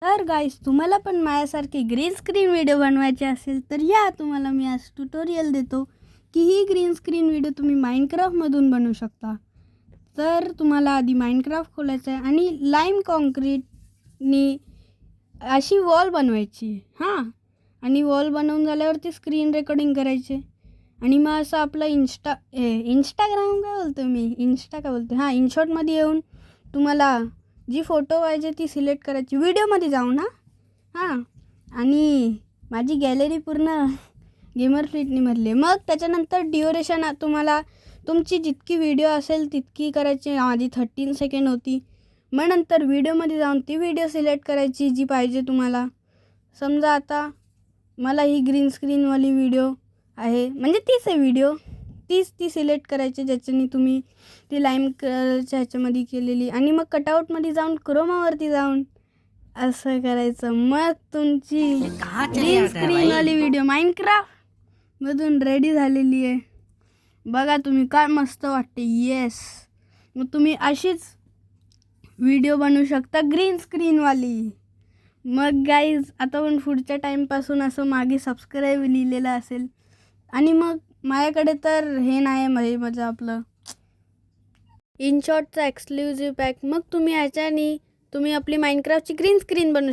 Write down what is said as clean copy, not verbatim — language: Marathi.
तर गाईस, तुम्हाला पण माझ्यासारखी ग्रीन स्क्रीन व्हिडिओ बनवायचे असेल तर या तुम्हाला मी आज ट्युटोरियल देतो की ही ग्रीन स्क्रीन व्हिडिओ तुम्ही माइनक्राफ्टमधून बनवू शकता. तर तुम्हाला आधी माइनक्राफ्ट खोलायचं आहे आणि लाईम कॉन्क्रीटनी अशी वॉल बनवायची आणि वॉल बनवून झाल्यावरती स्क्रीन रेकॉर्डिंग करायचे आणि मग असं आपलं इंस्टाग्राम काय बोलतो मी इनशॉटमध्ये येऊन तुम्हाला जी फोटो पाहिजे ती सिलेक्ट करायची व्हिडिओमध्ये जाऊन आणि माझी गॅलरी पूर्ण गेमर फ्लिटनी भरली. मग त्याच्यानंतर ड्युरेशन तुम्हाला तुमची जितकी व्हिडिओ असेल तितकी करायची. माझी 13 सेकंड होती. मग नंतर व्हिडिओमध्ये जाऊन ती व्हिडिओ सिलेक्ट करायची जी पाहिजे तुम्हाला. समजा आता मला ही ग्रीन स्क्रीनवाली व्हिडिओ आहे, म्हणजे तीच आहे व्हिडिओ, ती सिलेक्ट करायची ज्याच्याने तुम्ही ती लाईम कलरच्या ह्याच्यामध्ये केलेली. आणि मग कटआउटमध्ये जाऊन क्रोमावरती जाऊन असं करायचं. मग तुमची ग्रीन स्क्रीनवाली व्हिडिओ माइनक्राफ्टमधून रेडी झालेली आहे. बघा तुम्ही, काय मस्त वाटते. येस, मग तुम्ही अशीच व्हिडिओ बनवू शकता ग्रीन स्क्रीनवाली. मग गाईज, आता पण पुढच्या टाईमपासून असं मागे सबस्क्राईब लिहिलेलं असेल. आणि मग माझ्याकडे तर हे नाही आहे, माझं आपलं इनशॉटचा एक्सक्लुझिव्ह पॅक. मग तुम्ही ह्याच्याने तुम्ही आपली माइनक्राफ्टची ग्रीन स्क्रीन बनवू शकता.